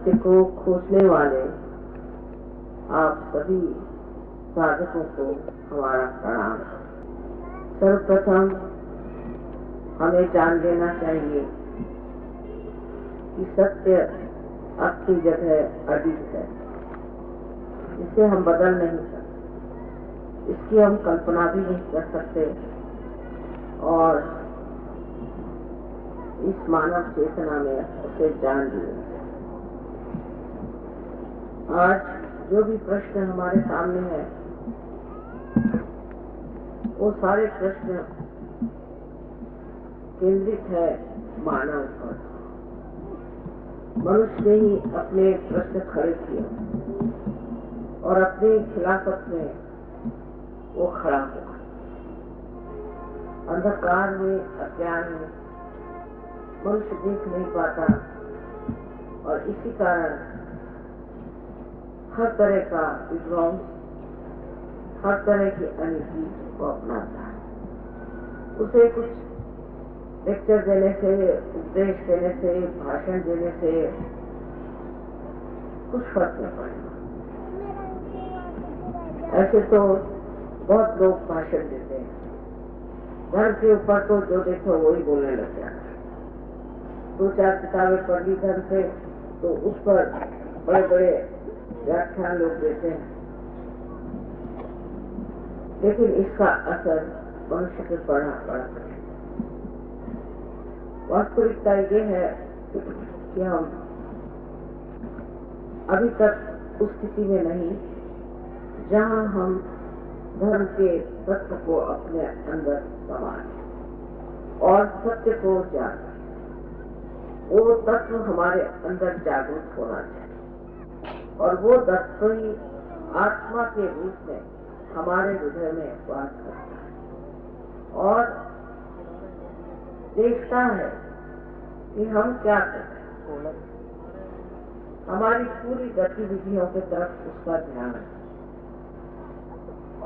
सत्य को खोजने वाले आप सभी साधकों को हमारा प्रणाम। सर्वप्रथम हमें जान लेना चाहिए कि सत्य अपनी जगह अडिग है, इसे हम बदल नहीं सकते, इसकी हम कल्पना भी नहीं कर सकते और इस मानव चेतना में उसे जान लिए। आज जो भी प्रश्न हमारे सामने है वो सारे प्रश्न केंद्रित है मानव पर। मनुष्य ने ही अपने प्रश्न खड़े किए और अपनी खिलाफत में वो खड़ा हुआ। अंधकार में, अज्ञान में मनुष्य देख नहीं पाता और इसी कारण हर तरह का विध्वंस, हर तरह की अनीति को अपनाता है। उसे कुछ लेक्चर देने से, उपदेश देने से, भाषण देने से कुछ फर्क नहीं पड़ेगा। ऐसे तो बहुत लोग भाषण देते हैं, धर्म के ऊपर तो जो देखो वही बोलने लग जाता है। 2-4 किताबें पढ़ ली धर्म से तो उस पर बड़े बड़े व्याख्यान लोग देते हैं, लेकिन इसका असर मनुष्य पे पड़ा कठिन। वास्तविकता ये है कि हम अभी तक उस स्थिति में नहीं जहां हम धर्म के तत्व को अपने अंदर समाएं और सत्य को जानें। वो तत्व हमारे अंदर जागरूक होना चाहिए और वो तत्व ही आत्मा के रूप में हमारे हृदय में वास करता है और देखता है कि हम क्या करते हैं। हमारी पूरी गतिविधियों की तरफ उसका ध्यान है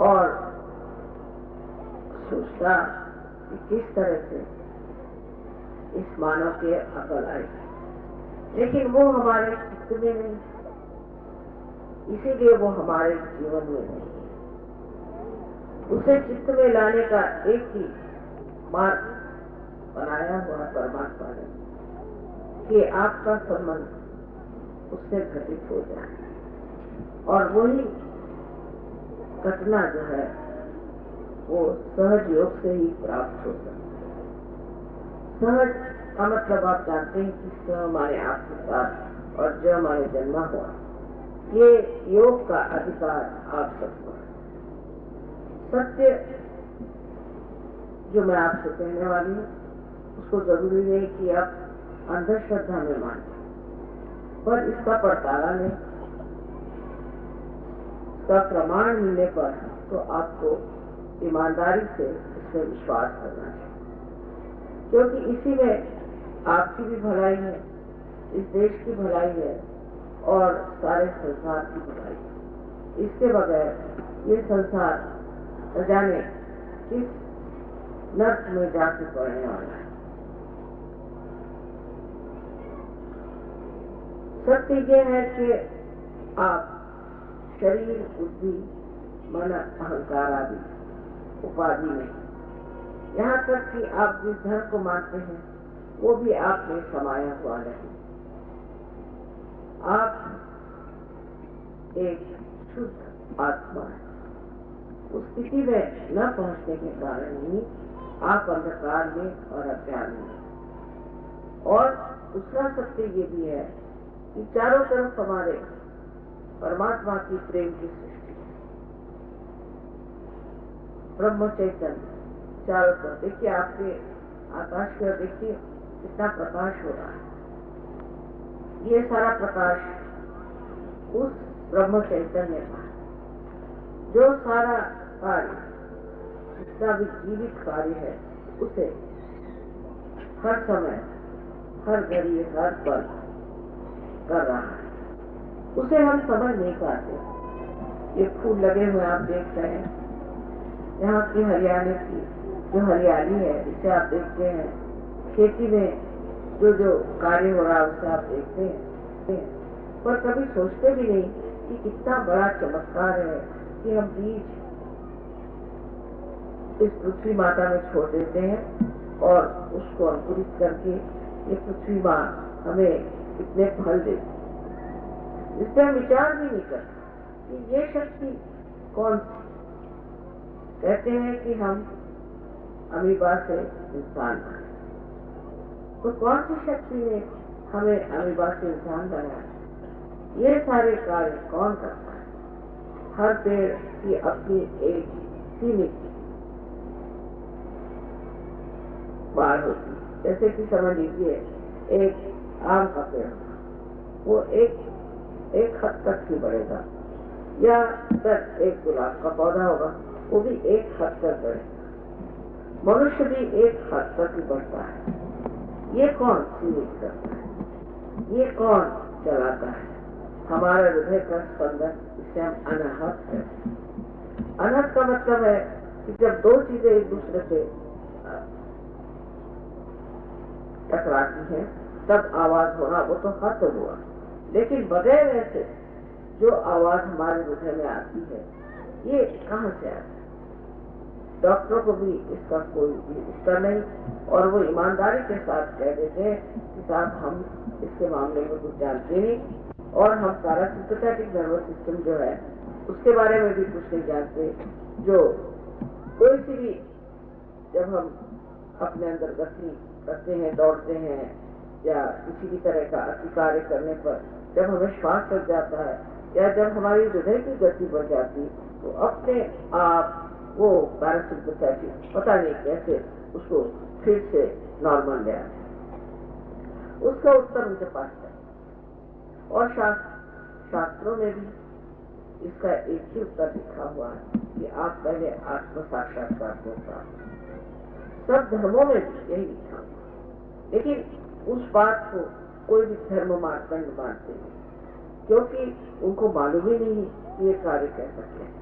और सोचता कि किस तरह से इस मानव के अकल आई, लेकिन वो हमारे चित्त में नहीं, इसीलिए वो हमारे जीवन में नहीं। उसे चित्त में लाने का एक ही मार्ग बनाया हुआ परमात्मा ने कि आपका संबंध उससे घटित हो जाए और वही घटना जो है वो सहज योग से ही प्राप्त हो सकती है। सहज का मतलब आप जानते हैं कि स हमारे आपके साथ और ज हमारे जन्मा हुआ, ये योग का अधिकार आप सबको है। सत्य जो मैं आपसे कहने वाली हूँ उसको जरूरी है कि आप अंधश्रद्धा में माने, पर इसका पड़ताला लें, इसका प्रमाण मिलने पर तो आपको ईमानदारी से इसमें विश्वास करना चाहिए, क्योंकि इसी में आपकी भी भलाई है, इस देश की भलाई है और सारे संसार की भलाई है। इसके बगैर ये संसार न जाने किस नर्क में जाके पड़ने वाला है। सत्य ये है कि आप शरीर, बुद्धि, मन, अहंकार आदि उपाधि में, यहाँ तक कि आप जिस धर्म को मानते हैं वो भी आप में समाया हुआ नहीं। आप एक शुद्ध आत्मा है। उस स्थिति में न पहुंचने के कारण ही आप अंधकार में और अज्ञान में। और दूसरा सत्य ये भी है कि चारों तरफ हमारे परमात्मा की प्रेम की सृष्टि है, ब्रह्म चैतन्य चारों तरफ। देखिए, आपके आकाश में देखिए कितना प्रकाश हो रहा है। ये सारा प्रकाश उस ब्रह्म चैतन्य का, जो सारा कार्य, जितना भी जीवित कार्य है, उसे हर समय, हर घड़ी, हर पल कर रहा है। उसे हम समझ नहीं पाते। ये फूल लगे हुए आप देख रहे हैं, यहाँ की हरियाणा की जो हरियाली है, इसे आप देखते हैं। खेती में जो जो कार्य हो रहा है उसे आप देखते हैं, पर कभी सोचते भी नहीं कि कितना बड़ा चमत्कार है कि हम बीज इस पृथ्वी माता में छोड़ देते हैं और उसको अंकुरित करके ये पृथ्वी माँ हमें इतने फल देती। इस पर हम विचार भी नहीं करते कि ये शक्ति कौन सी। कहते हैं कि हम अमीबा से इंसान बने, तो कौन सी शक्ति ने हमें अमीबा से इंसान बनाया? ये सारे कार्य कौन करता है? हर पेड़ की अपनी एक सीमित बाढ़ होती है। जैसे कि समझ लीजिए एक आम का पेड़, वो एक हद तक ही बढ़ेगा, या तक एक गुलाब का पौधा होगा, वो भी एक हद तक बढ़ेगा। मनुष्य भी एक हद तक ही बढ़ता है। ये कौन सीमित करता है? ये कौन चलाता है? हमारा हृदय का स्पंदन, इसे हम अनाहत है। अनाहत का मतलब है कि जब दो चीजें एक दूसरे से टकराती हैं तब आवाज होना, वो तो हद हुआ। लेकिन बगैर ऐसे जो आवाज हमारे हृदय में आती है, ये कहाँ से आती है? डॉक्टरों को भी इसका कोई भी उत्तर नहीं, और वो ईमानदारी के साथ कह देते हैं कि साहब हम इसके मामले में कुछ जानते नहीं, और हम पैरासिम्पैथेटिक नर्वस सिस्टम जो है उसके बारे में भी कुछ नहीं जानते। जो कोई सी भी, जब हम अपने अंदर गति करते हैं, दौड़ते हैं, या किसी भी तरह का अति कार्य करने पर जब हमें श्वास लग जाता है, या जब हमारी हृदय की गति बढ़ जाती, तो अपने आप वो पैरासिम्पैथेटिक पता नहीं कैसे उसको फिर से नॉर्मल ले आते। उसका उत्तर उनके पास है, और शास्त्रों में भी इसका एक ही उत्तर लिखा हुआ है कि आप पहले आत्म साक्षात्कार को प्राप्त। सब धर्मों में भी यही लिखा हुआ, लेकिन उस बात को कोई भी धर्म मानदंड मानते नहीं, क्योंकि उनको मालूम ही नहीं कि ये कार्य कर सकते हैं।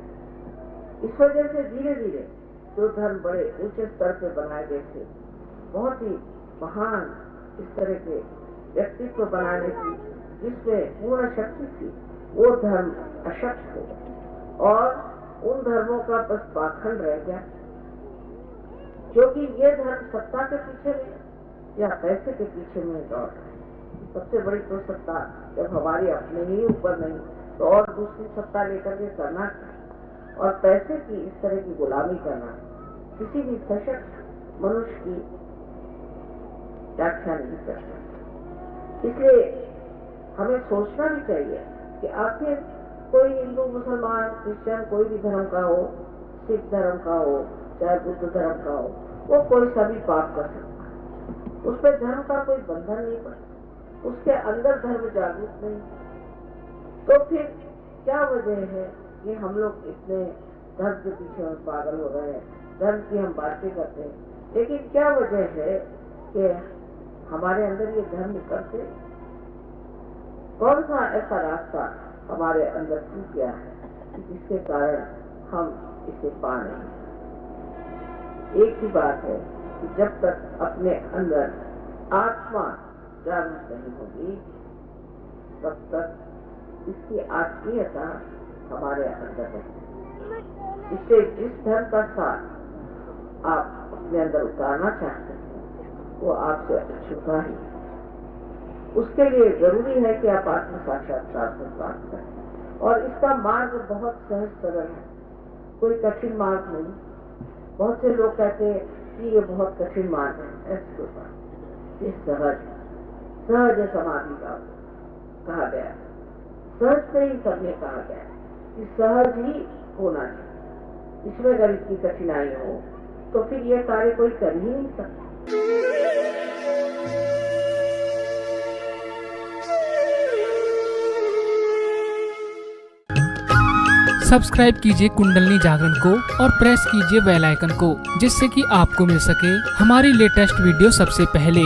इस वजह से धीरे धीरे जो धर्म बड़े ऊंचे स्तर पे बनाए गए थे, बहुत ही महान इस तरह के व्यक्तित्व बनाने की जिसमें पूर्ण शक्ति थी, वो धर्म अशक्त हो, और उन धर्मों का बस पाखंड रह गया, क्योंकि ये धर्म सत्ता के पीछे में या पैसे के पीछे में दौड़ रहे हैं। सबसे बड़ी तो सत्ता जब हमारी अपने ही ऊपर नहीं, तो और दूसरी सत्ता लेकर के करना, और पैसे की इस तरह की गुलामी करना किसी भी सशक्त मनुष्य की व्याख्या नहीं कर सकता। इसलिए हमें सोचना भी चाहिए कि आखिर कोई हिंदू, मुसलमान, क्रिश्चियन, कोई भी धर्म का हो, सिख धर्म का हो, चाहे बुद्ध धर्म का हो, वो कोई सा भी पाप कर सकता है। उस पर धर्म का कोई बंधन नहीं पड़ता, उसके अंदर धर्म जागरूक नहीं। तो फिर क्या वजह है कि हम लोग इतने धर्म के पीछे हम पागल हो रहे हैं, धर्म की हम बातें करते हैं, लेकिन क्या वजह है कि हमारे अंदर ये धर्म निकलते? कौन सा ऐसा रास्ता हमारे अंदर टूट गया है जिसके कारण हम इसे पा नहीं? एक ही बात है कि जब तक अपने अंदर आत्मा जागरूक नहीं होगी, तब तक इसकी आत्मीयता हमारे अंदर रहेगी। इससे जिस धर्म का साथ आप अपने अंदर उतारना चाहते हैं, वो आपसे अछूता ही। उसके लिए जरूरी है कि आप आत्म साक्षात्कार को प्राप्त करें, और इसका मार्ग बहुत सहज सरल है, कोई कठिन मार्ग नहीं। बहुत से लोग कहते हैं कि ये बहुत कठिन मार्ग है, ऐसी कोई बात। ये सहज समाधि का कहा गया, सहज से ही सबने कहा गया कि सहज ही होना चाहिए। इसमें अगर इतनी कठिनाई हो तो फिर यह कार्य कोई कर ही नहीं सकता। सब्सक्राइब कीजिए कुंडलनी जागरण को और प्रेस कीजिए बेल आइकन को, जिससे कि आपको मिल सके हमारी लेटेस्ट वीडियो सबसे पहले।